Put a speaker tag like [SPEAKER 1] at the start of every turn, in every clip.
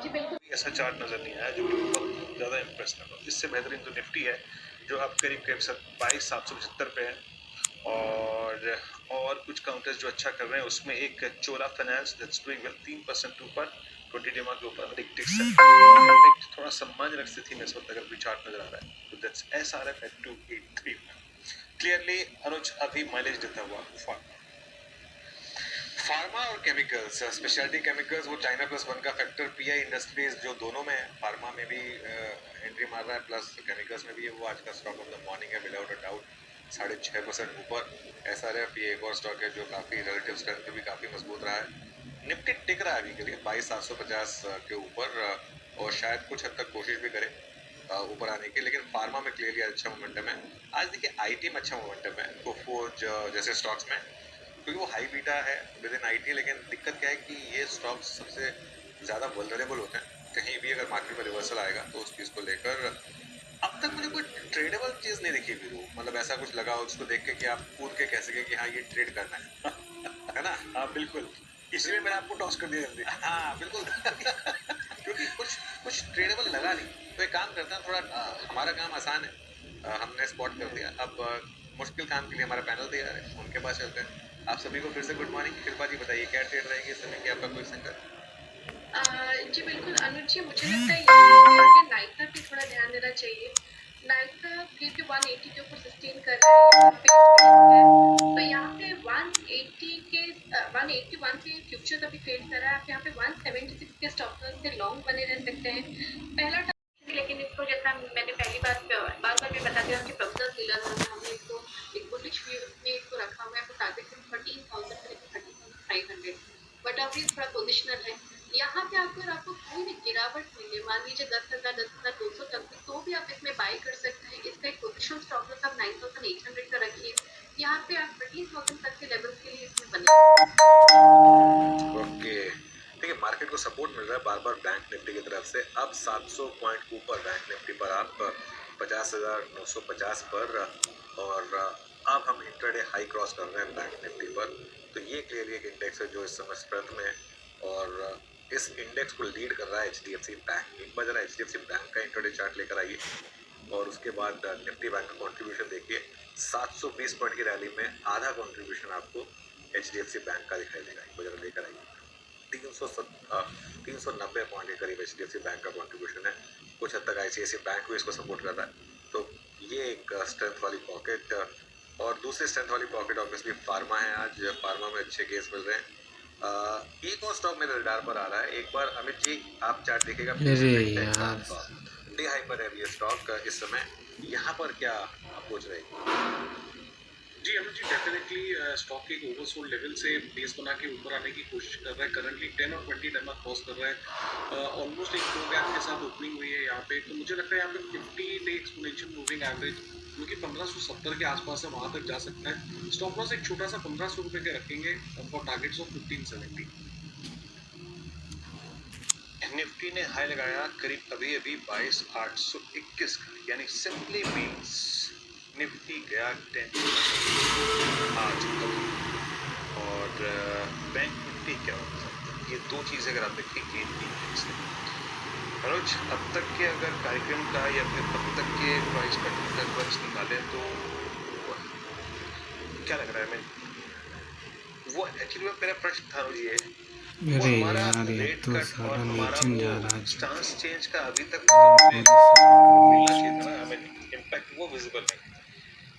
[SPEAKER 1] जी बिल्कुल।
[SPEAKER 2] ऐसा चार्ट नज़र नहीं आया जो मुझे बहुत ज़्यादा इम्प्रेस कर रहा हो। इससे बेहतरीन तो निफ्टी है जो अब करीब 22,775 पे है। और कुछ काउंटर्स जो अच्छा कर रहे हैं उसमें एक चोला फाइनेंस दैट्स डूइंग वेल 3% ऊपर 20 डेमा के ऊपर, और एक डिक्सन थोड़ा सम्मानजनक स्थिति में इस वक्त अगर कोई चार्ट नजर आ रहा है तो दैट्स SRF at 283। क्लियरली अनुज अभी माइलेज देता हुआ फार्मा और केमिकल्स, स्पेशलिटी केमिकल्स, वो चाइना प्लस वन का फैक्टर, पीआई इंडस्ट्रीज जो दोनों में है, फार्मा में भी एंट्री मार रहा है प्लस केमिकल्स में भी है। वो आज का स्टॉक ऑफ द मॉर्निंग है विदाउट अ डाउट 6.5% ऊपर। SRF ये एक और स्टॉक है जो काफ़ी रिलेटिव स्ट्रेंथ पे भी काफ़ी मजबूत रहा है। निफ्टी टिक रहा है अभी के लिए 22,750 के ऊपर, और शायद कुछ हद तक कोशिश भी करे ऊपर आने की, लेकिन फार्मा में क्लियरली अच्छा मोमेंटम है। आज देखिए आईटी में अच्छा मोमेंटम है, कोफोर्ज जैसे स्टॉक्स में, क्योंकि वो हाई बीटा है विद इन आईटी। लेकिन दिक्कत क्या है कि ये स्टॉक्स सबसे ज़्यादा वल्नरेबल होते हैं, कहीं भी अगर मार्केट में रिवर्सल आएगा तो उस चीज़ को लेकर अब तक मुझे कोई ट्रेडेबल चीज़ नहीं दिखी वीरू। मतलब ऐसा कुछ लगा हो जिसको देख के कि आप कूद के कह सके कि हाँ ये ट्रेड करना है ना? हाँ बिल्कुल, इसलिए मैंने आपको टॉस कर दिया जल्दी। हाँ बिल्कुल क्योंकि कुछ कुछ ट्रेडेबल लगा नहीं। तो एक काम करते हैं, थोड़ा हमारा काम आसान है, हमने स्पॉट कर दिया। अब मुश्किल काम के लिए हमारा पैनल तैयार है, उनके पास चलते हैं। आप सभी को फिर से गुड मॉर्निंग। कृपा जी बताइए क्या ट्रेड रहेगी इस समय की आपका कोई संकल्प?
[SPEAKER 1] जी बिल्कुल अनुज जी, मुझे लगता है यहाँ पे आगे नाइका पे थोड़ा ध्यान देना चाहिए। नाइका फिर भी 180 के ऊपर सस्टेन कर रहा है, तो यहाँ पे 180 के 181 से फ्यूचर अभी ट्रेड कर रहा है। आप यहाँ पे 176 के स्टॉप लॉस से लॉन्ग बने रह सकते हैं। पहला लेकिन इसको जैसा मैंने पहली बार भी बता दिया कि प्रोफेसर डीलर हमने इसको एक बुलिश व्यू में इसको रखा हुआ है। तो टारगेट 13,000 से लेकर 13,500, बट अभी थोड़ा पोजिशनल है। यहाँ पे अगर आपको कोई भी गिरावट मिले, मान लीजिए 10,200 तक भी, तो भी आप इसमें बाई कर सकते हैं। इसका एक पोजिशन स्टॉप लॉस आप 9,800 का रखिए। यहाँ पे आप 13,000 तक के लेवल के लिए इसमें बने।
[SPEAKER 2] ओके, देखिए मार्केट को सपोर्ट मिल रहा है बार बार बैंक निफ्टी की तरफ से। अब 700 पॉइंट ऊपर बैंक निफ्टी पर आप 50,950 पर, और अब हम इंट्राडे हाई क्रॉस कर रहे हैं बैंक निफ्टी पर। तो ये क्लियरली एक इंडेक्स है जो इस समय स्ट्रेंथ में है, और इस इंडेक्स को लीड कर रहा है HDFC बैंक। एक बार जरा HDFC बैंक का इंट्राडे चार्ट लेकर आइए, और उसके बाद निफ्टी बैंक का कंट्रीब्यूशन देखिए। 720 पॉइंट की रैली में आधा कंट्रीब्यूशन आपको HDFC बैंक का दिखाई देगा। एक बार जरा लेकर आइए। 390 पॉइंट के करीब HDFC बैंक का कंट्रीब्यूशन है। कुछ हद तक ICICI बैंक भी इसको सपोर्ट कर रहा है। तो ये एक स्ट्रेंथ वाली पॉकेट, और दूसरी स्ट्रेंथ वाली पॉकेट ऑब्वियसली फार्मा है। आज फार्मा में अच्छे केस मिल रहे हैं। एक और स्टॉक मेरे रडार पर आ रहा है। एक बार अमित जी आप चार्ट देखिएगा
[SPEAKER 3] अरे यार,
[SPEAKER 2] डे हाई पर है ये स्टॉक इस समय। यहाँ पर क्या अप्रोच रहेगी?
[SPEAKER 4] जी अनुज जी, डेफिनेटली स्टॉक के ओवरसोल्ड लेवल से बेस बना के ऊपर आने की कोशिश कर रहा है। करंटली 10 और 20 डैमा क्रॉस कर रहा है। ऑलमोस्ट एक दो गैप के साथ ओपनिंग हुई है यहाँ पे। तो मुझे लगता है यहाँ पे 50 डे एक्सपोनेंशियल मूविंग एवरेज जो कि 1570 के आसपास है, वहां तक जा सकता है। स्टॉप लॉस एक छोटा सा 1500 रुपए के रखेंगे फॉर टारगेट्स ऑफ 1570।
[SPEAKER 2] निफ्टी ने हाई लगाया करीब अभी अभी 22,821 का, यानी सिंपली मींस निफ्टी गया 10 आज तक। और बैंक निफ्टी क्या हो सकता है, ये दो चीजें अगर आप देखेंगे मनोज, अब तक के अगर कार्यक्रम का या फिर अब तक के प्राइस पैटर्न निकाले तो क्या लग रहा है? मैं वो एक्चुअली मेरा प्रश्न था अनुज ये, वो
[SPEAKER 3] अरे
[SPEAKER 2] हमारा
[SPEAKER 3] यार ये
[SPEAKER 2] रेट
[SPEAKER 3] तो
[SPEAKER 2] कट और
[SPEAKER 3] साला
[SPEAKER 2] हमारा
[SPEAKER 3] नीचे जा
[SPEAKER 2] वो
[SPEAKER 3] रहा है।
[SPEAKER 2] स्टांस चेंज का अभी तक
[SPEAKER 3] बहुत
[SPEAKER 2] मिलना चाहिए था ना हमें, इम्पैक्ट वो विजिबल नहीं।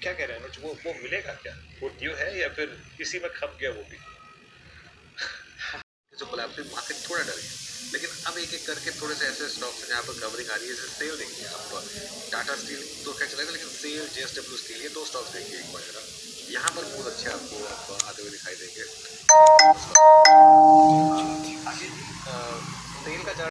[SPEAKER 2] क्या कह रहे हैं अनुज, वो मिलेगा क्या? वो ड्यू है या फिर इसी में खप गया वो भी? जो कोलैप्सिंग मार्केट थोड़ा डर गया, लेकिन अब एक एक करके थोड़े से ऐसे स्टॉक्स हैं जहाँ पर कवरिंग आ रही है। जैसे सेल देखिए आप, टाटा स्टील तो क्या चलेगा, लेकिन सेल JSW स्टील, ये दो स्टॉक्स देखिए एक बार जरा। यहाँ पर बहुत अच्छे आपको आते हुए दिखाई देंगे।